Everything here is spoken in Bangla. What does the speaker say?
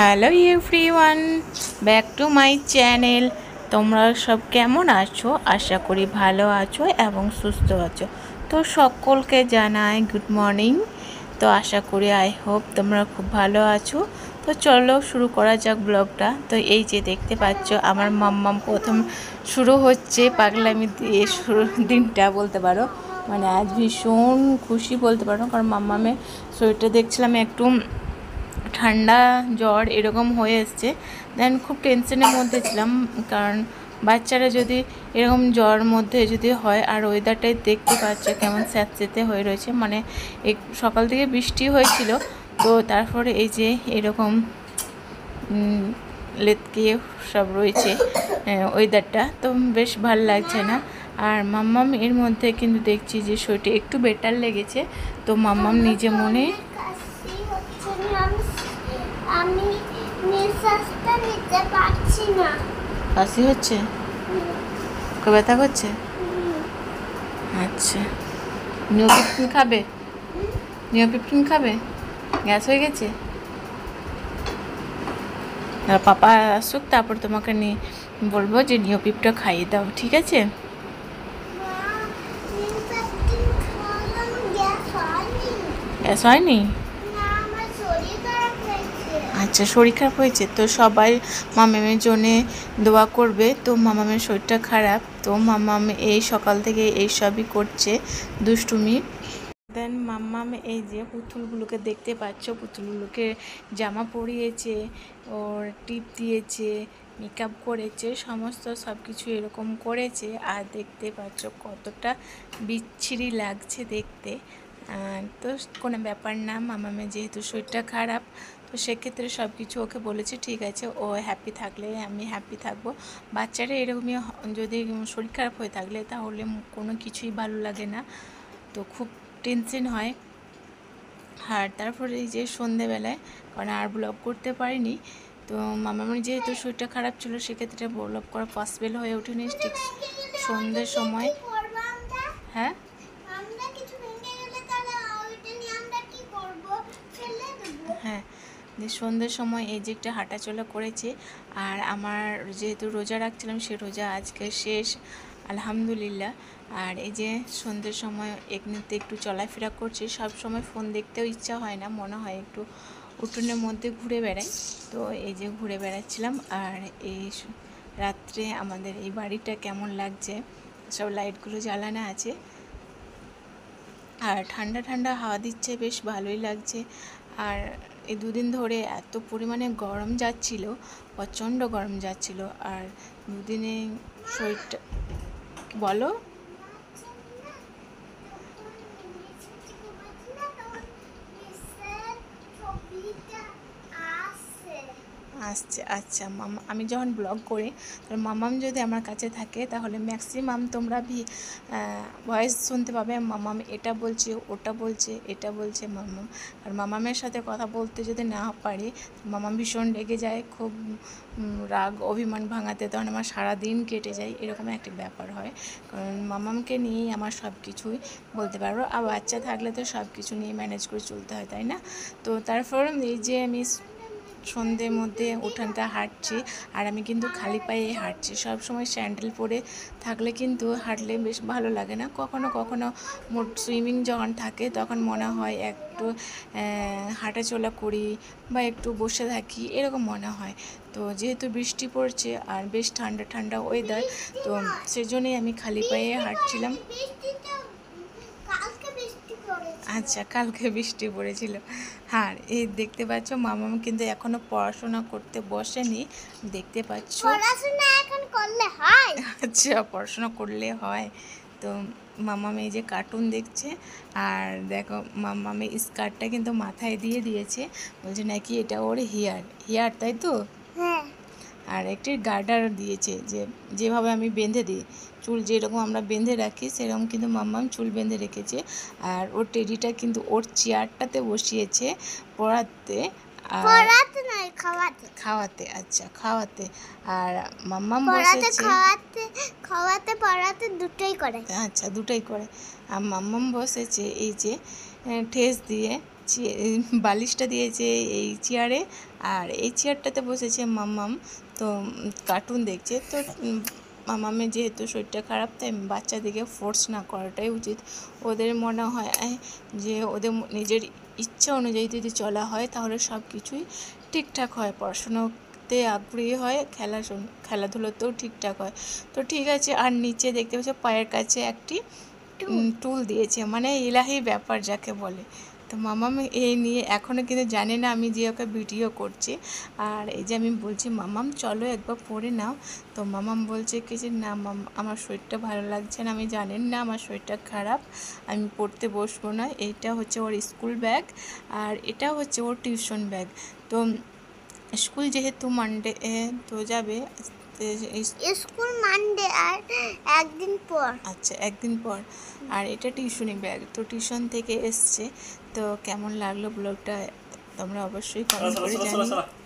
Hello everyone, back to my channel. তোমরা সব কেমন আছো? আশা করি ভালো আছো এবং সুস্থ আছো। তো সকলকে জানাই গুড মর্নিং। তো আশা করি আই হোপ তোমরা খুব ভালো আছো। তো চলো শুরু করা যাক ব্লগটা। তো এই যে দেখতে পাচ্ছ আমার মাম্মাম প্রথম শুরু হচ্ছে পাগলামি দিয়ে শুরু দিনটা বলতে পারো। মানে আজ ভীষণ খুশি বলতে পারো, কারণ মাম্মামের শরীরটা দেখছিলাম একটু ঠান্ডা জ্বর এরকম হয়ে এসছে। দেন খুব টেনশনের মধ্যে ছিলাম, কারণ বাচ্চারা যদি এরকম জ্বর মধ্যে যদি হয়, আর ওয়েদারটাই দেখতে পাচ্ছে কেমন স্যাঁতসেঁতে হয়ে রয়েছে, মানে সকাল থেকে বৃষ্টি হয়েছিল, তো তারপরে এই যে এরকম লেতকিয়ে সব রয়েছে ওয়েদারটা, তো বেশ ভালো লাগছে না। আর মাম্মাম এর মধ্যে কিন্তু দেখছি যে শরীরটা একটু বেটার লেগেছে, তো মাম্মাম নিজে মনে আমি নিঃশ্বাসটা নিতে পারছি না। কাশি হচ্ছে, ব্যথা করছে। আচ্ছা, নিওপিপ্টিন খাবে? নিওপিপ্টিন খাবে? গ্যাস হয়ে গেছে? পাপা আসুক, তারপর তোমাকে নিয়ে বলবো যে নিওপিপটা খাইয়ে দাও, ঠিক আছে? গ্যাস হয়নি? আচ্ছা, শরীর খারাপ হয়েছে তো সবাই মামামের জন্যে দোয়া করবে। তো মামামের শরীরটা খারাপ, তো মামাম এই সকাল থেকে এই সবই করছে দুষ্টুমি। দেন মাম্মাম এই যে পুতুলগুলোকে দেখতে পাচ্ছ, পুতুলগুলোকে জামা পরিয়েছে, ওর টিপ দিয়েছে, মেকআপ করেছে, সমস্ত সব কিছু এরকম করেছে। আর দেখতে পাচ্ছ কতটা বিচ্ছিরি লাগছে দেখতে। তো কোনো ব্যাপার না, মামামের যেহেতু শরীরটা খারাপ, তো সেক্ষেত্রে সব কিছু ওকে বলেছি, ঠিক আছে, ও হ্যাপি থাকলে আমি হ্যাপি থাকবো। বাচ্চারা এরকমই যদি শরীর খারাপ হয়ে থাকলে তাহলে কোনো কিছুই ভালো লাগে না, তো খুব টেনশন হয়। আর তারপরে এই যে সন্ধেবেলায়, কারণ আর ব্লগ করতে পারিনি, তো মামার যেহেতু শরীরটা খারাপ ছিল, সেক্ষেত্রে ব্লগ করা পসিবল হয়ে ওঠেনি। ঠিক সন্ধ্যের সময়। হ্যাঁ, হ্যাঁ, যে সন্ধ্যের সময় এই যে একটা হাঁটাচলা করেছে। আর আমার যেহেতু রোজা রাখছিলাম, সে রোজা আজকে শেষ আলহামদুলিল্লাহ। আর এই যে সন্ধ্যের সময় এমনিতে একটু চলাফেরা করছি। সব সময় ফোন দেখতেও ইচ্ছা হয় না, মনে হয় একটু উঠোনের মধ্যে ঘুরে বেড়াই। তো এই যে ঘুরে বেড়াচ্ছিলাম। আর এই রাত্রে আমাদের এই বাড়িটা কেমন লাগছে, সব লাইটগুলো জ্বালানো আছে, আর ঠান্ডা ঠান্ডা হাওয়া দিচ্ছে, বেশ ভালোই লাগছে। আর এই দুদিন ধরে এত পরিমাণে গরম যাচ্ছিল, প্রচণ্ড গরম যাচ্ছিল। আর দুদিনে শরীরটা বলো আসছে। আচ্ছা মামা, আমি যখন ব্লগ করি তখন মামাম যদি আমার কাছে থাকে তাহলে ম্যাক্সিমাম তোমরা ভয়েস শুনতে পাবে, মামাম এটা বলছে, ওটা বলছে, এটা বলছে মামাম। আর মামামের সাথে কথা বলতে যদি না পারি, মামাম ভীষণ রেগে যায়, খুব রাগ অভিমান ভাঙাতে তখন আমার সারাদিন কেটে যায়, এরকম একটা ব্যাপার হয়। কারণ মামামকে নিয়েই আমার সব কিছুই বলতে পারবো। আর বাচ্চা থাকলে তো সব কিছু নিয়ে ম্যানেজ করে চলতে হয়, তাই না? তো তারপর এই যে আমি সন্ধ্যের মধ্যে উঠানটা হাঁটছি, আর আমি কিন্তু খালি পায়ে হাঁটছি। সব সময় স্যান্ডেল পরে থাকলে কিন্তু হাঁটলে বেশ ভালো লাগে না। কখনো কখনো সুইমিং যখন থাকে তখন মনে হয় একটু হাঁটাচলা করি বা একটু বসে থাকি, এরকম মনে হয়। তো যেহেতু বৃষ্টি পড়ছে আর বেশ ঠান্ডা ঠান্ডা ওয়েদার, তো সেজন্যই আমি খালি পায়ে হাঁটছিলাম। আচ্ছা, কালকে বৃষ্টি পড়েছিল। হ্যাঁ, এই দেখতে পাচ্ছ মামাম কিন্তু এখনো পড়াশোনা করতে বসেনি, দেখতে পাচ্ছ। পড়াশোনা এখন করলে হয়? আচ্ছা, পড়াশোনা করলে হয়। তো মামাম এই যে কার্টুন দেখছে। আর দেখো মামামের স্কার্টটা কিন্তু মাথায় দিয়ে দিয়েছে, বলছে নাকি এটা ওর হেয়ার, তাই তো? হ্যাঁ। আর একটি গার্ডার দিয়েছে, যেভাবে আমি বেঁধে দিই চুল, যেরকম আমরা বেঁধে রাখি সেরকম কিন্তু মাম্মাম চুল বেঁধে রেখেছে। আর ওর টেডিটা কিন্তু ওর চেয়ারটাতে বসিয়েছে পড়াতে, আর খাওয়াতে। আচ্ছা, খাওয়াতে। আর মাম্মাম বসেছে খাওয়াতে দুটোই করে। আচ্ছা, দুটোই করে। আর মাম্মাম বসেছে এই যে ঠেস দিয়ে বালিশটা দিয়েছে এই চেয়ারে, আর এই চেয়ারটাতে বসেছে মাম্মাম। তো কার্টুন দেখছে। তো মামামের যেহেতু শরীরটা খারাপ, তাই বাচ্চাদেরকে ফোর্স না করাটাই উচিত। ওদের মনে হয় যে ওদের নিজের ইচ্ছা অনুযায়ী যদি চলা হয় তাহলে সব কিছুই ঠিকঠাক হয়, পড়াশোনাতে আগ্রহী হয়, খেলাধুলোতেও ঠিকঠাক হয়। তো ঠিক আছে। আর নিচে দেখতে পাচ্ছ পায়ের কাছে একটি টুল দিয়েছে, মানে ইলাহি ব্যাপার যাকে বলে। তো মামাম এই নিয়ে এখনও কিন্তু জানে না আমি যে ওকে ভিডিও করছি। আর এই যে আমি বলছি মামাম চলো একবার পড়ে নাও। তো মামাম বলছে কি যে না আমার শরীরটা ভালো লাগছে না, আমি জানেন না আমার শরীরটা খারাপ, আমি পড়তে বসবো না। এইটা হচ্ছে ওর স্কুল ব্যাগ, আর এটা হচ্ছে ওর টিউশন ব্যাগ। তো স্কুল যেহেতু মানডে তো যাবে, স্কুল মানডে আর একদিন পর। আচ্ছা, একদিন পর। আর এটা টিউশনি ব্যাগ, তো টিউশন থেকে এসছে। তো কেমন লাগলো ব্লগটা তোমরা অবশ্যই কমেন্ট করে জানিও।